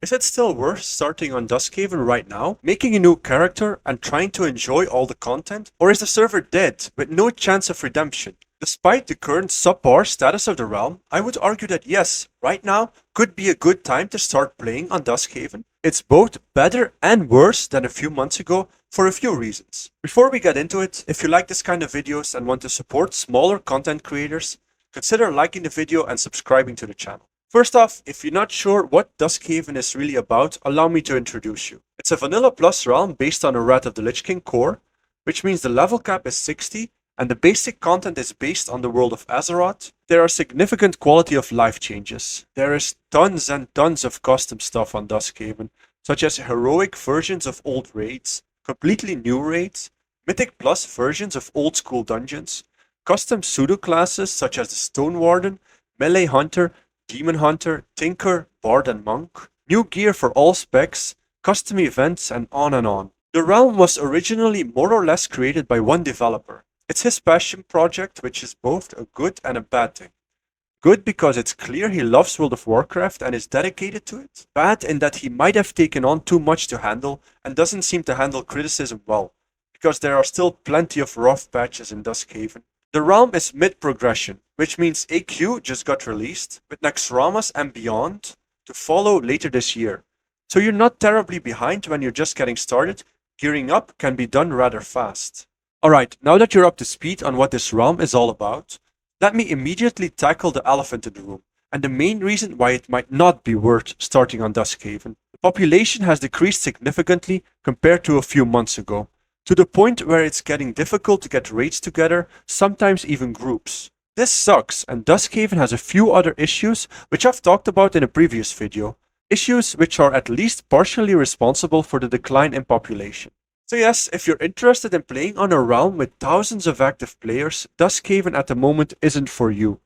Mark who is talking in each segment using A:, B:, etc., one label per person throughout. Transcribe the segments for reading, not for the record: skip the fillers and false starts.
A: Is it still worth starting on Duskhaven right now, making a new character and trying to enjoy all the content? Or is the server dead with no chance of redemption? Despite the current subpar status of the realm, I would argue that yes, right now could be a good time to start playing on Duskhaven. It's both better and worse than a few months ago for a few reasons. Before we get into it, if you like this kind of videos and want to support smaller content creators, consider liking the video and subscribing to the channel. First off, if you're not sure what Duskhaven is really about, allow me to introduce you. It's a Vanilla Plus realm based on a Wrath of the Lich King core, which means the level cap is 60 and the basic content is based on the world of Azeroth. There are significant quality of life changes. There is tons and tons of custom stuff on Duskhaven, such as heroic versions of old raids, completely new raids, Mythic Plus versions of old school dungeons, custom pseudo classes such as the Stone Warden, Melee Hunter, Demon Hunter, Tinker, Bard and Monk, new gear for all specs, custom events and on and on. The realm was originally more or less created by one developer. It's his passion project, which is both a good and a bad thing. Good because it's clear he loves World of Warcraft and is dedicated to it. Bad in that he might have taken on too much to handle and doesn't seem to handle criticism well, because there are still plenty of rough patches in Duskhaven. The realm is mid-progression, which means AQ just got released, with Naxxramas and beyond to follow later this year. So you're not terribly behind when you're just getting started. Gearing up can be done rather fast. Alright, now that you're up to speed on what this realm is all about, let me immediately tackle the elephant in the room, and the main reason why it might not be worth starting on Duskhaven. The population has decreased significantly compared to a few months ago, to the point where it's getting difficult to get raids together, sometimes even groups. This sucks, and Duskhaven has a few other issues which I've talked about in a previous video. Issues which are at least partially responsible for the decline in population. So yes, if you're interested in playing on a realm with thousands of active players, Duskhaven at the moment isn't for you.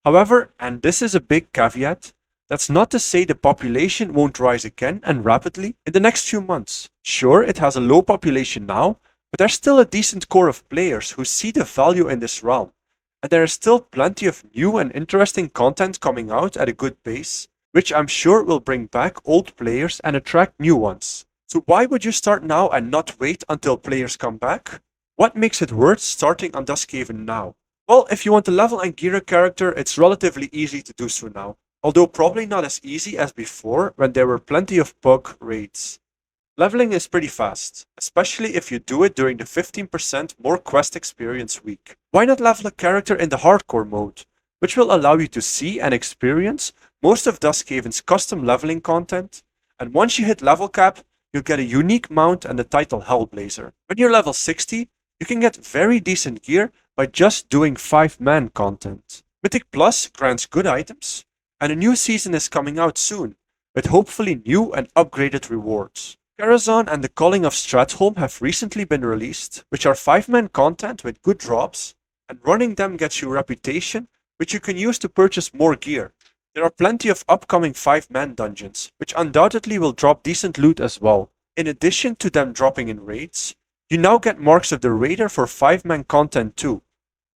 A: However, and this is a big caveat, that's not to say the population won't rise again and rapidly in the next few months. Sure, it has a low population now, but there's still a decent core of players who see the value in this realm. And there is still plenty of new and interesting content coming out at a good pace, which I'm sure will bring back old players and attract new ones. So why would you start now and not wait until players come back? What makes it worth starting on Duskhaven now? Well, if you want to level and gear a character, it's relatively easy to do so now. Although probably not as easy as before when there were plenty of bug raids. Leveling is pretty fast, especially if you do it during the 15% more quest experience week. Why not level a character in the hardcore mode, which will allow you to see and experience most of Duskhaven's custom leveling content, and once you hit level cap, you'll get a unique mount and the title Hellblazer. When you're level 60, you can get very decent gear by just doing 5-man content. Mythic Plus grants good items, and a new season is coming out soon, with hopefully new and upgraded rewards. Karazhan and the Calling of Stratholme have recently been released, which are 5-man content with good drops, and running them gets you reputation, which you can use to purchase more gear. There are plenty of upcoming 5-man dungeons, which undoubtedly will drop decent loot as well. In addition to them dropping in raids, you now get Marks of the Raider for 5-man content too,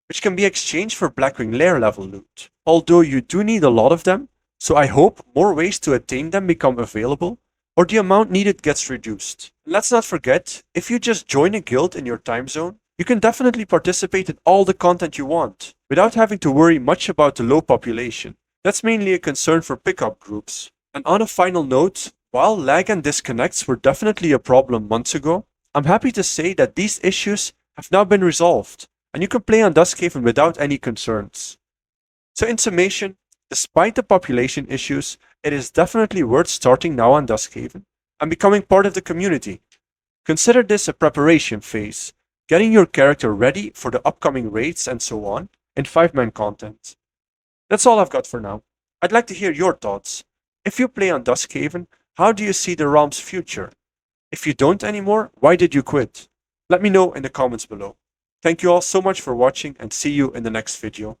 A: which can be exchanged for Blackwing Lair level loot. Although you do need a lot of them, so I hope more ways to attain them become available, or the amount needed gets reduced. And let's not forget, if you just join a guild in your time zone, you can definitely participate in all the content you want, without having to worry much about the low population. That's mainly a concern for pickup groups. And on a final note, while lag and disconnects were definitely a problem months ago, I'm happy to say that these issues have now been resolved, and you can play on Duskhaven without any concerns. So in summation, despite the population issues, it is definitely worth starting now on Duskhaven and becoming part of the community. Consider this a preparation phase, getting your character ready for the upcoming raids and so on in 5-man content. That's all I've got for now. I'd like to hear your thoughts. If you play on Duskhaven, how do you see the realm's future? If you don't anymore, why did you quit? Let me know in the comments below. Thank you all so much for watching and see you in the next video.